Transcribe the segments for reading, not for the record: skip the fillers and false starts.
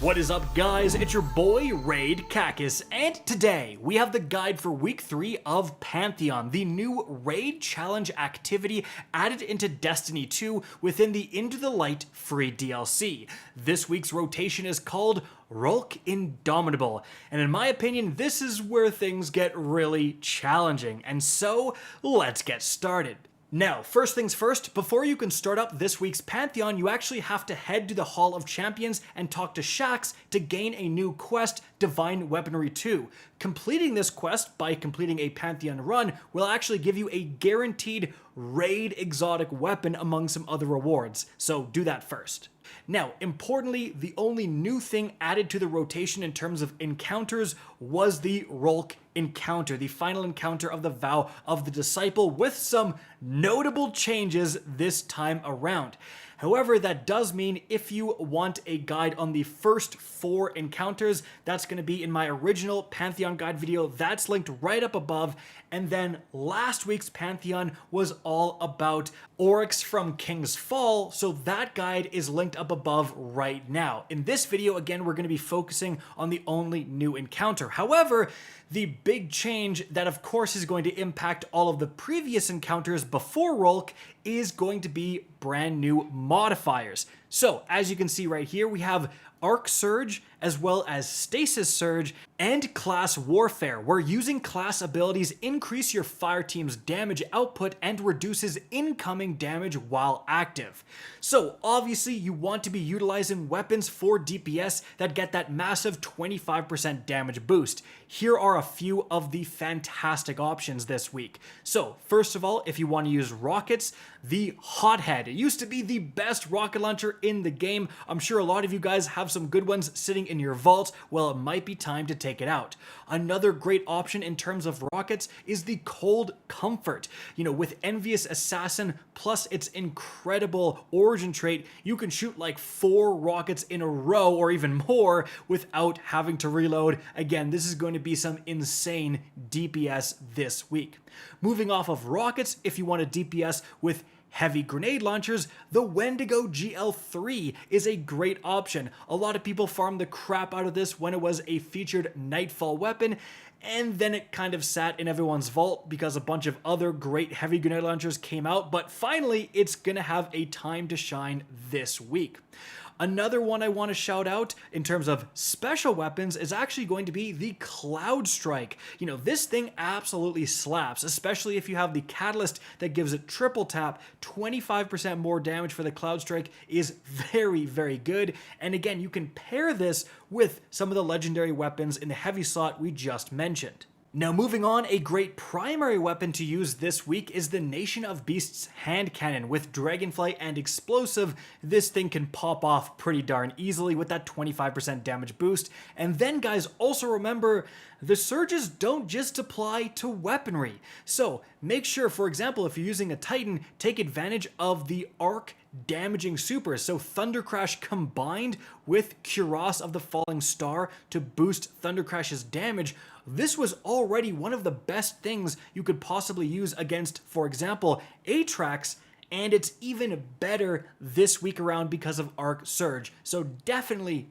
What is up, guys? It's your boy Raid Cacus, and today we have the guide for week 3 of Pantheon, the new raid challenge activity added into Destiny 2 within the Into the Light free DLC. This week's rotation is called Rhulk Indomitable, and in my opinion, this is where things get really challenging, and so let's get started. Now, first things first, before you can start up this week's Pantheon, you actually have to head to the Hall of Champions and talk to Shaxx to gain a new quest, Divine Weaponry 2. Completing this quest by completing a Pantheon run will actually give you a guaranteed raid exotic weapon among some other rewards, so do that first. Now, importantly, the only new thing added to the rotation in terms of encounters was the Rhulk encounter, the final encounter of the Vow of the Disciple, with some notable changes this time around. However, that does mean if you want a guide on the first 4 encounters, that's going to be in my original Pantheon guide video. That's linked right up above. And then last week's Pantheon was all about Oryx from King's Fall, so that guide is linked up above right now. In this video, again, we're going to be focusing on the only new encounter. However, the big change that of course is going to impact all of the previous encounters before Rhulk is going to be brand new modifiers. So as you can see right here, we have Arc Surge, as well as Stasis Surge, and Class Warfare, where using class abilities increase your fire team's damage output and reduces incoming damage while active. So obviously you want to be utilizing weapons for DPS that get that massive 25% damage boost. Here are a few of the fantastic options this week. So first of all, if you want to use rockets, the Hothead. It used to be the best rocket launcher in the game. I'm sure a lot of you guys have some good ones sitting in your vault. Well, it might be time to take it out. Another great option in terms of rockets is the Cold Comfort. You know, with Envious Assassin plus its incredible origin trait, you can shoot like 4 rockets in a row or even more without having to reload. Again, this is going to be some insane DPS this week. Moving off of rockets, if you want a DPS with heavy grenade launchers, the Wendigo GL3 is a great option. A lot of people farmed the crap out of this when it was a featured Nightfall weapon, and then it kind of sat in everyone's vault because a bunch of other great heavy grenade launchers came out, but finally it's gonna have a time to shine this week. Another one I want to shout out in terms of special weapons is actually going to be the Cloud Strike. You know, this thing absolutely slaps, especially if you have the catalyst that gives it triple tap. 25% more damage for the Cloud Strike is very, very good. And again, you can pair this with some of the legendary weapons in the heavy slot we just mentioned. Now moving on, a great primary weapon to use this week is the Nation of Beasts hand cannon. With Dragonflight and Explosive, this thing can pop off pretty darn easily with that 25% damage boost. And then guys, also remember, the surges don't just apply to weaponry. So make sure, for example, if you're using a Titan, take advantage of the arc damaging supers. So Thunder Crash combined with Cuirass of the Falling Star to boost Thunder Crash's damage. This was already one of the best things you could possibly use against, for example, Atrax, and it's even better this week around because of Arc Surge. So definitely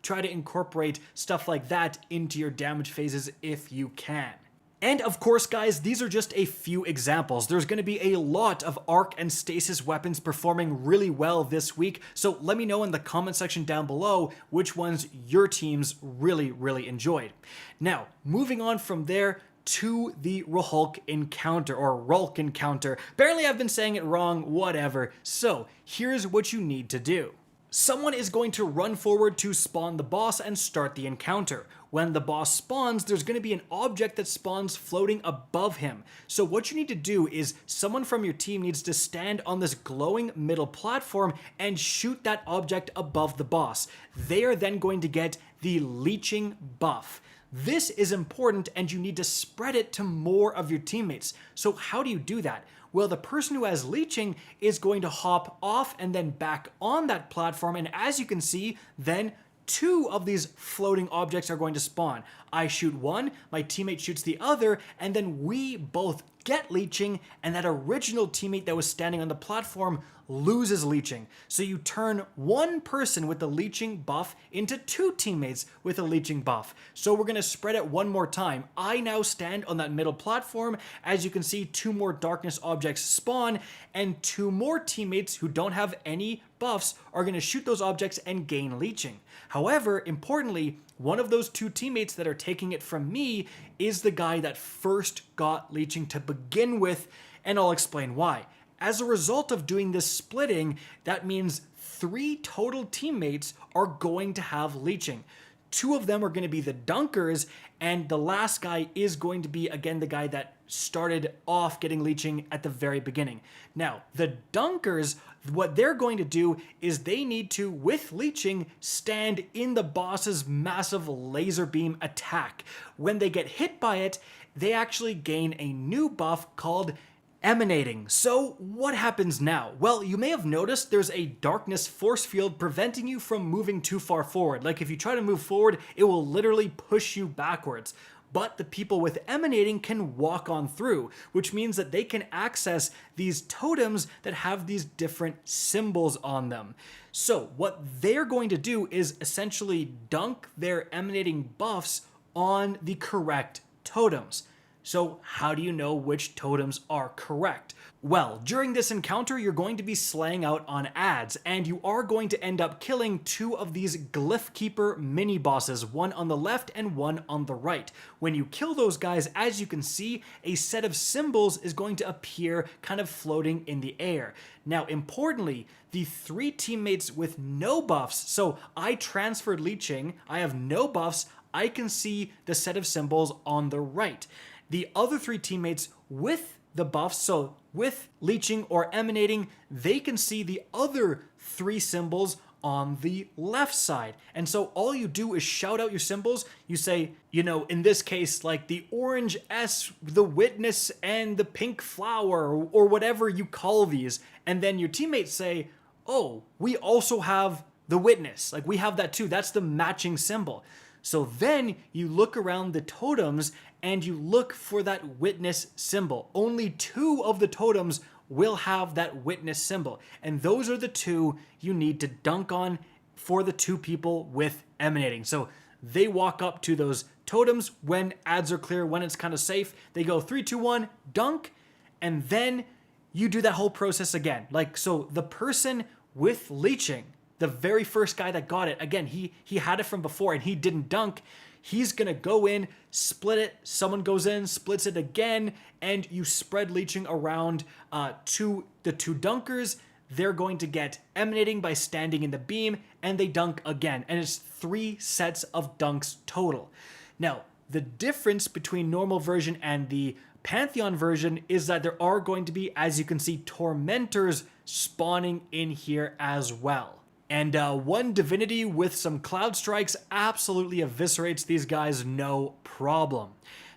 try to incorporate stuff like that into your damage phases if you can. And of course, guys, these are just a few examples. There's going to be a lot of Arc and Stasis weapons performing really well this week, so let me know in the comment section down below which ones your teams really enjoyed. Now, moving on from there to the Rhulk encounter, or Rhulk encounter. Apparently I've been saying it wrong, whatever. So here's what you need to do. Someone is going to run forward to spawn the boss and start the encounter. When the boss spawns, there's going to be an object that spawns floating above him. So what you need to do is someone from your team needs to stand on this glowing middle platform and shoot that object above the boss. They are then going to get the leeching buff. This is important and you need to spread it to more of your teammates. So how do you do that? Well, the person who has leeching is going to hop off and then back on that platform, and as you can see, then 2 of these floating objects are going to spawn. I shoot one, my teammate shoots the other, and then we both get leeching, and that original teammate that was standing on the platform loses leeching. So you turn one person with the leeching buff into two teammates with a leeching buff. So we're going to spread it one more time. I now stand on that middle platform. As you can see, two more darkness objects spawn, and two more teammates who don't have any buffs are going to shoot those objects and gain leeching. However, importantly, one of those two teammates that are taking it from me is the guy that first got leeching to begin with, and I'll explain why. As a result of doing this splitting, that means 3 total teammates are going to have leeching. 2 of them are going to be the dunkers, and the last guy is going to be, again, the guy that started off getting leeching at the very beginning. Now, the dunkers, what they're going to do is they need to, with leeching, stand in the boss's massive laser beam attack. When they get hit by it, they actually gain a new buff called emanating. So what happens now? Well, you may have noticed there's a darkness force field preventing you from moving too far forward. Like if you try to move forward, it will literally push you backwards. But the people with emanating can walk on through, which means that they can access these totems that have these different symbols on them. So what they're going to do is essentially dunk their emanating buffs on the correct totems. So how do you know which totems are correct? Well, during this encounter, you're going to be slaying out on ads, and you are going to end up killing 2 of these Glyph Keeper mini bosses, one on the left and one on the right. When you kill those guys, as you can see, a set of symbols is going to appear kind of floating in the air. Now, importantly, the 3 teammates with no buffs, so I transferred leeching, I have no buffs, I can see the set of symbols on the right. The other 3 teammates with the buffs, so with leeching or emanating, they can see the other 3 symbols on the left side. And so all you do is shout out your symbols. You say, you know, in this case, like the orange S, the witness, and the pink flower, or whatever you call these. And then your teammates say, oh, we also have the witness. Like we have that too. That's the matching symbol. So then you look around the totems and you look for that witness symbol. Only 2 of the totems will have that witness symbol. And those are the 2 you need to dunk on for the 2 people with emanating. So they walk up to those totems when ads are clear, when it's kind of safe. They go 3, 2, 1, dunk, and then you do that whole process again. Like, so the person with leeching, the very first guy that got it, again, he had it from before and he didn't dunk. He's going to go in, split it, someone goes in, splits it again, and you spread leeching around to the 2 dunkers. They're going to get emanating by standing in the beam, and they dunk again. And it's 3 sets of dunks total. Now, the difference between normal version and the Pantheon version is that there are going to be, as you can see, tormentors spawning in here as well. And one divinity with some cloud strikes absolutely eviscerates these guys, no problem.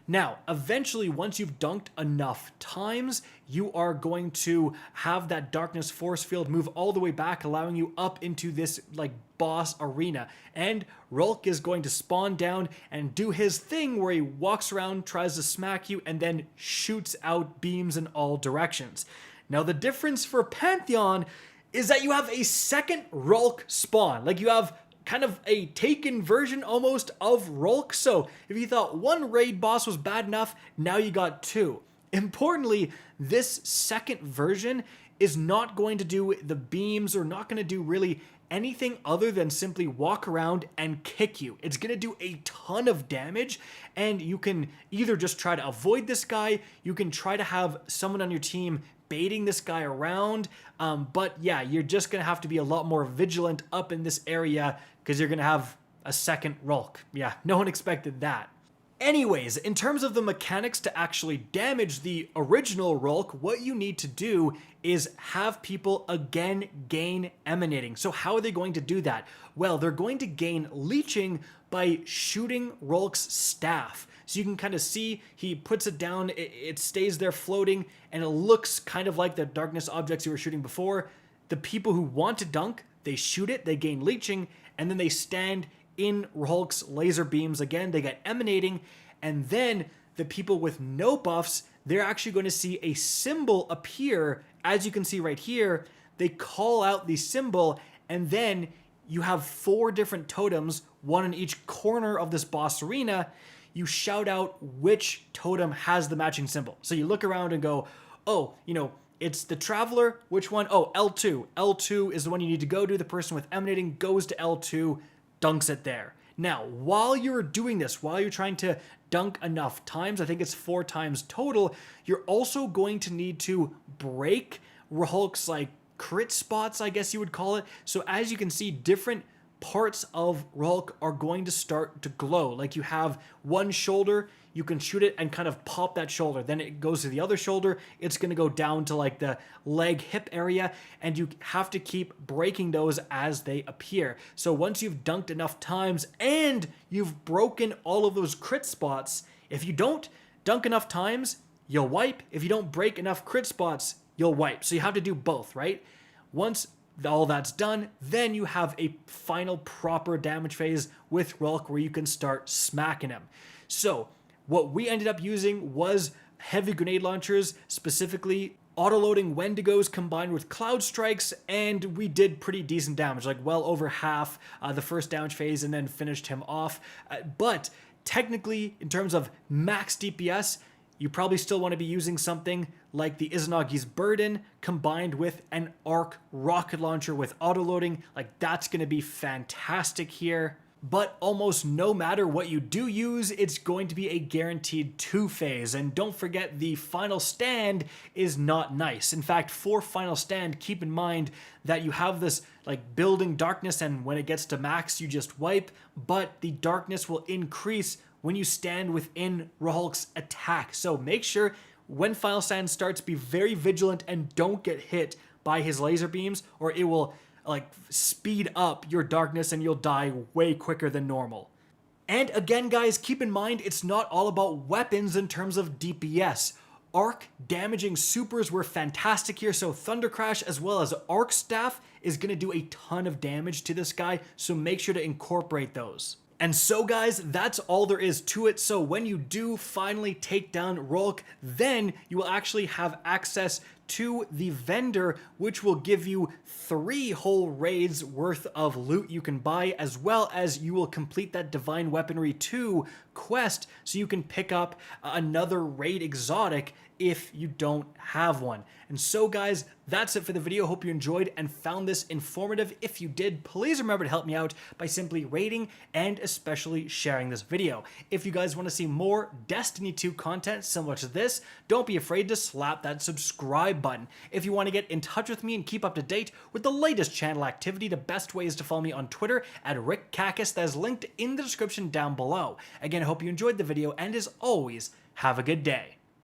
Now, eventually, once you've dunked enough times, you are going to have that darkness force field move all the way back, allowing you up into this like boss arena. And Rhulk is going to spawn down and do his thing where he walks around, tries to smack you, and then shoots out beams in all directions. Now, the difference for Pantheon is that you have a second Rhulk spawn. Like you have kind of a taken version almost of Rhulk. So if you thought one raid boss was bad enough, now you got 2. Importantly, this second version is not going to do the beams or not going to do really anything other than simply walk around and kick you. It's going to do a ton of damage, and you can either just try to avoid this guy, you can try to have someone on your team baiting this guy around, but yeah, you're just going to have to be a lot more vigilant up in this area because you're going to have a second Rhulk. Yeah, no one expected that. Anyways, in terms of the mechanics to actually damage the original Rhulk, what you need to do is have people again gain emanating. So how are they going to do that? Well, they're going to gain leeching by shooting Rhulk's staff. So you can kind of see he puts it down, it stays there floating, and it looks kind of like the darkness objects you were shooting before. The people who want to dunk, they shoot it, they gain leeching, and then they stand in Rhulk's laser beams again, they get emanating, and then the people with no buffs, they're actually going to see a symbol appear. As you can see right here, they call out the symbol, and then you have 4 different totems, one in each corner of this boss arena. You shout out which totem has the matching symbol. So you look around and go, oh, you know, it's the Traveler. Which one? Oh, L2. L2 is the one you need to go to. The person with Emanating goes to L2, dunks it there. Now, while you're doing this, while you're trying to dunk enough times, I think it's 4 times total, you're also going to need to break Rhulk's like crit spots, I guess you would call it. So as you can see, different parts of Rhulk are going to start to glow. Like you have one shoulder, you can shoot it and kind of pop that shoulder. Then it goes to the other shoulder. It's going to go down to like the leg, hip area, and you have to keep breaking those as they appear. So once you've dunked enough times and you've broken all of those crit spots, if you don't dunk enough times, you'll wipe. If you don't break enough crit spots, you'll wipe. So you have to do both, right? Once all that's done, then you have a final proper damage phase with Rhulk where you can start smacking him. So what we ended up using was heavy grenade launchers, specifically auto-loading Wendigos combined with Cloud Strikes, and we did pretty decent damage, like well over half the first damage phase, and then finished him off. But technically, in terms of max DPS, you probably still want to be using something like the Izanagi's Burden combined with an Arc rocket launcher with autoloading. Like that's going to be fantastic here. But almost no matter what you do use, it's going to be a guaranteed 2-phase. And don't forget, the final stand is not nice. In fact, for final stand, keep in mind that you have this like building darkness, and when it gets to max, you just wipe, but the darkness will increase when you stand within Rhulk's attack. So make sure when final stand starts, be very vigilant and don't get hit by his laser beams, or it will like speed up your darkness and you'll die way quicker than normal. And again, guys, keep in mind, it's not all about weapons in terms of DPS. Arc damaging supers were fantastic here, so Thunder Crash as well as Arc Staff is going to do a ton of damage to this guy, so make sure to incorporate those. And so guys, that's all there is to it. So when you do finally take down Rhulk, then you will actually have access to the vendor, which will give you 3 whole raids worth of loot you can buy, as well as you will complete that Divine Weaponry 2 quest, so you can pick up another raid exotic if you don't have one. And so guys, that's it for the video. Hope you enjoyed and found this informative. If you did, please remember to help me out by simply rating and especially sharing this video. If you guys want to see more Destiny 2 content similar to this, don't be afraid to slap that subscribe button. If you want to get in touch with me and keep up to date with the latest channel activity, the best way is to follow me on Twitter at RhulkCacus. That is linked in the description down below. Again, I hope you enjoyed the video, and as always, have a good day.